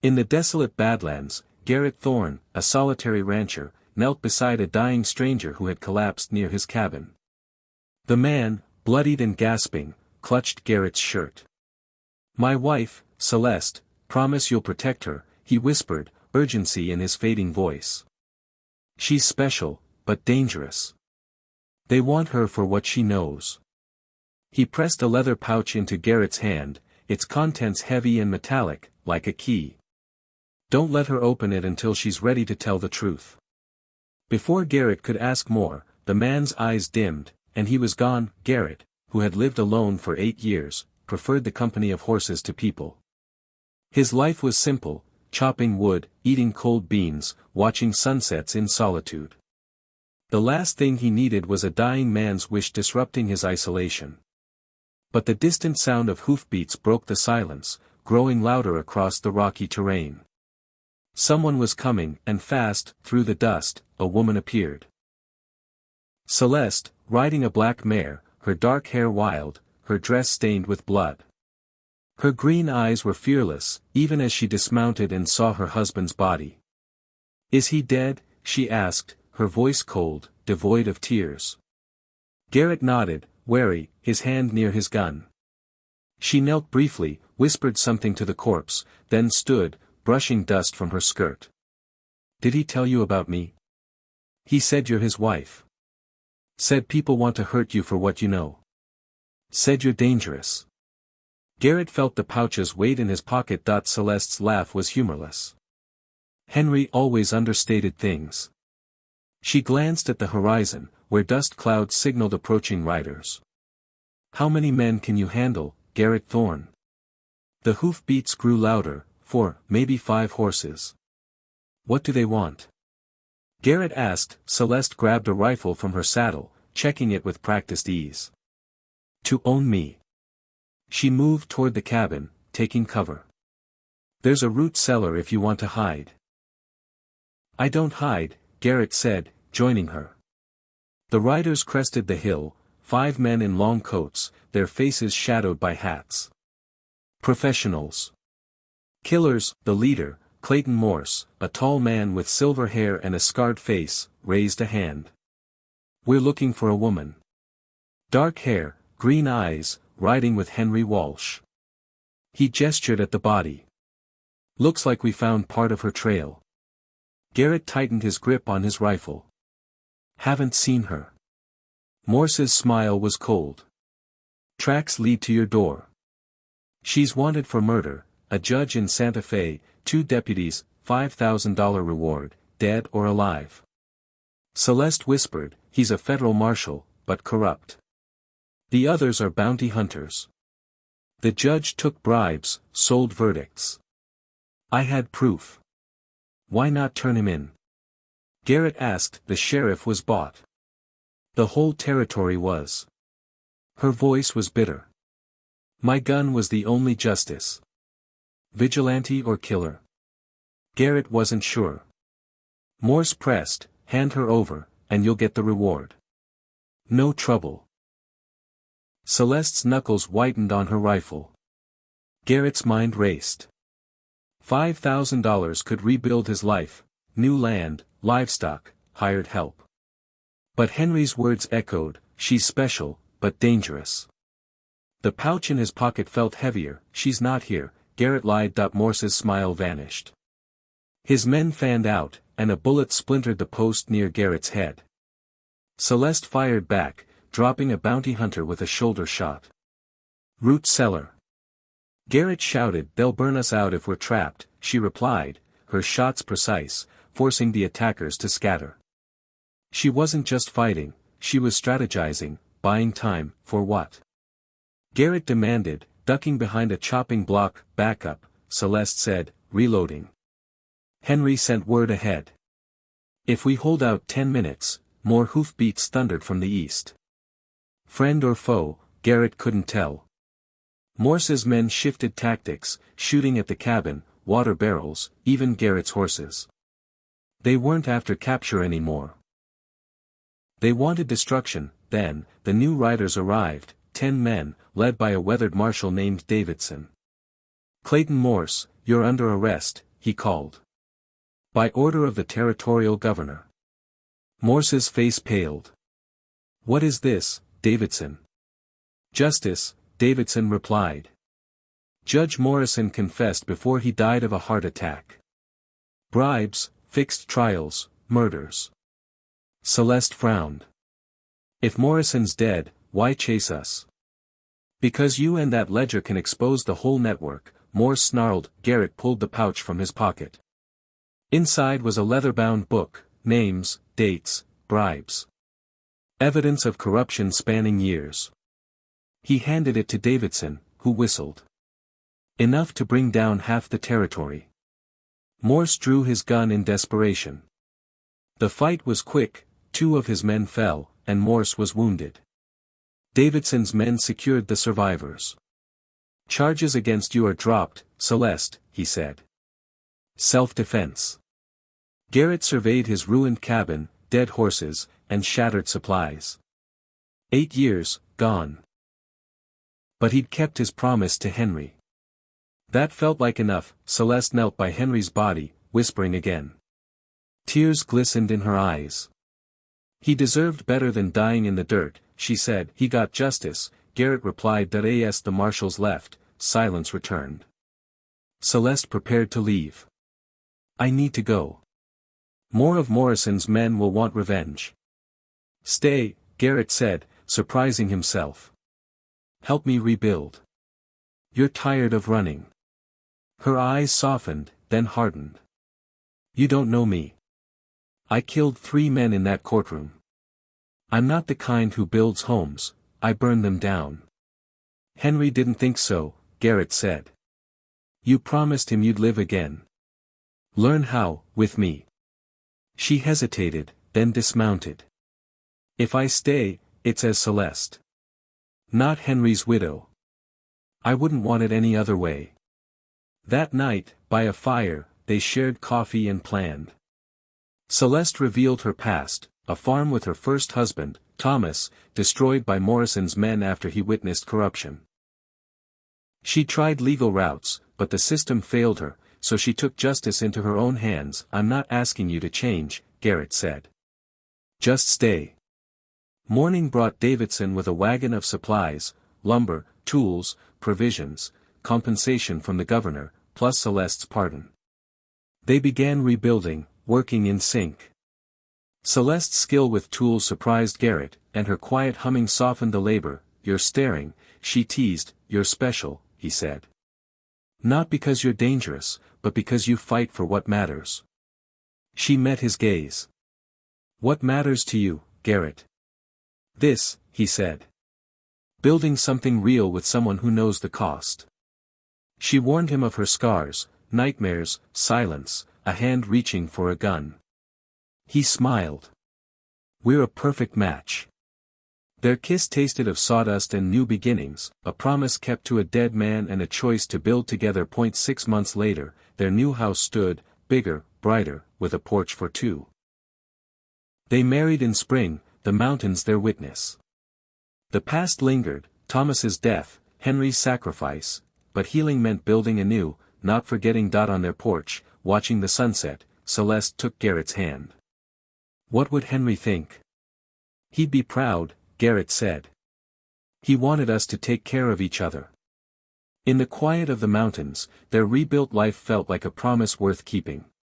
In the desolate Badlands, Garrett Thorne, a solitary rancher, knelt beside a dying stranger who had collapsed near his cabin. The man, bloodied and gasping, clutched Garrett's shirt. "My wife, Celeste, promise you'll protect her," he whispered, urgency in his fading voice. "She's special, but dangerous. They want her for what she knows." He pressed a leather pouch into Garrett's hand, its contents heavy and metallic, like a key. "Don't let her open it until she's ready to tell the truth." Before Garrett could ask more, the man's eyes dimmed, and he was gone. Garrett, who had lived alone for 8 years, preferred the company of horses to people. His life was simple, chopping wood, eating cold beans, watching sunsets in solitude. The last thing he needed was a dying man's wish disrupting his isolation. But the distant sound of hoofbeats broke the silence, growing louder across the rocky terrain. Someone was coming, and fast. Through the dust, a woman appeared. Celeste, riding a black mare, her dark hair wild, her dress stained with blood. Her green eyes were fearless, even as she dismounted and saw her husband's body. "Is he dead?" she asked, her voice cold, devoid of tears. Garrett nodded, wary, his hand near his gun. She knelt briefly, whispered something to the corpse, then stood, brushing dust from her skirt. "Did he tell you about me?" "He said you're his wife. Said people want to hurt you for what you know. Said you're dangerous." Garrett felt the pouch's weight in his pocket. Celeste's laugh was humorless. "Henry always understated things." She glanced at the horizon, where dust clouds signaled approaching riders. "How many men can you handle, Garrett Thorne?" The hoofbeats grew louder, 4, maybe 5 horses. "What do they want?" Garrett asked. Celeste grabbed a rifle from her saddle, checking it with practiced ease. "To own me." She moved toward the cabin, taking cover. "There's a root cellar if you want to hide." "I don't hide," Garrett said, joining her. The riders crested the hill, 5 men in long coats, their faces shadowed by hats. Professionals. Killers. The leader, Clayton Morse, a tall man with silver hair and a scarred face, raised a hand. "We're looking for a woman. Dark hair, green eyes, riding with Henry Walsh." He gestured at the body. "Looks like we found part of her trail." Garrett tightened his grip on his rifle. "Haven't seen her." Morse's smile was cold. "Tracks lead to your door. She's wanted for murder, a judge in Santa Fe, 2 deputies, $5,000 reward, dead or alive." Celeste whispered, "He's a federal marshal, but corrupt. The others are bounty hunters. The judge took bribes, sold verdicts. I had proof. Why not turn him in?" Garrett asked. "The sheriff was bought. The whole territory was." Her voice was bitter. "My gun was the only justice. Vigilante or killer?" Garrett wasn't sure. Morse pressed, "Hand her over, and you'll get the reward. No trouble." Celeste's knuckles whitened on her rifle. Garrett's mind raced. $5,000 could rebuild his life: new land, livestock, hired help. But Henry's words echoed, "She's special, but dangerous." The pouch in his pocket felt heavier. "She's not here," Garrett lied. Morse's smile vanished. His men fanned out, and a bullet splintered the post near Garrett's head. Celeste fired back, dropping a bounty hunter with a shoulder shot. "Root cellar." Garrett shouted. "They'll burn us out if we're trapped," she replied, her shots precise, forcing the attackers to scatter. She wasn't just fighting, she was strategizing, buying time. For what? Garrett demanded, ducking behind a chopping block. "Back up," Celeste said, reloading. Henry sent word ahead. "If we hold out 10 minutes, more hoofbeats thundered from the east." Friend or foe, Garrett couldn't tell. Morse's men shifted tactics, shooting at the cabin, water barrels, even Garrett's horses. They weren't after capture anymore. They wanted destruction. Then, the new riders arrived, 10 men, led by a weathered marshal named Davidson. "Clayton Morse, you're under arrest," he called. By order of the territorial governor. Morse's face paled. What is this, Davidson? Justice, Davidson replied. Judge Morrison confessed before he died of a heart attack. Bribes, fixed trials, murders. Celeste frowned. If Morrison's dead, why chase us? Because you and that ledger can expose the whole network, Morse snarled. Garrett pulled the pouch from his pocket. Inside was a leather-bound book, names, dates, bribes. Evidence of corruption spanning years. He handed it to Davidson, who whistled. Enough to bring down half the territory. Morse drew his gun in desperation. The fight was quick, 2 of his men fell, and Morse was wounded. Davidson's men secured the survivors. Charges against you are dropped, Celeste, he said. Self-defense. Garrett surveyed his ruined cabin, dead horses, and shattered supplies. 8 years, gone. But he'd kept his promise to Henry. That felt like enough. Celeste knelt by Henry's body, whispering again. Tears glistened in her eyes. He deserved better than dying in the dirt, she said. He got justice, Garrett replied. That as the marshals left, silence returned. Celeste prepared to leave. I need to go. More of Morrison's men will want revenge. Stay, Garrett said, surprising himself. Help me rebuild. You're tired of running. Her eyes softened, then hardened. You don't know me. I killed 3 men in that courtroom. I'm not the kind who builds homes, I burn them down. Henry didn't think so, Garrett said. You promised him you'd live again. Learn how, with me. She hesitated, then dismounted. If I stay, it's as Celeste. Not Henry's widow. I wouldn't want it any other way. That night, by a fire, they shared coffee and planned. Celeste revealed her past, a farm with her first husband, Thomas, destroyed by Morrison's men after he witnessed corruption. She tried legal routes, but the system failed her, so she took justice into her own hands. I'm not asking you to change, Garrett said. Just stay. Morning brought Davidson with a wagon of supplies, lumber, tools, provisions, compensation from the governor, plus Celeste's pardon. They began rebuilding, working in sync. Celeste's skill with tools surprised Garrett, and her quiet humming softened the labor. You're staring, she teased. You're special, he said. Not because you're dangerous, but because you fight for what matters. She met his gaze. What matters to you, Garrett? This, he said. Building something real with someone who knows the cost. She warned him of her scars, nightmares, silence, a hand reaching for a gun. He smiled. We're a perfect match. Their kiss tasted of sawdust and new beginnings, a promise kept to a dead man and a choice to build together. 6 months later, their new house stood, bigger, brighter, with a porch for 2. They married in spring, the mountains their witness. The past lingered, Thomas's death, Henry's sacrifice, but healing meant building anew, not forgetting. On their porch, watching the sunset, Celeste took Garrett's hand. What would Henry think? He'd be proud, Garrett said. He wanted us to take care of each other. In the quiet of the mountains, their rebuilt life felt like a promise worth keeping.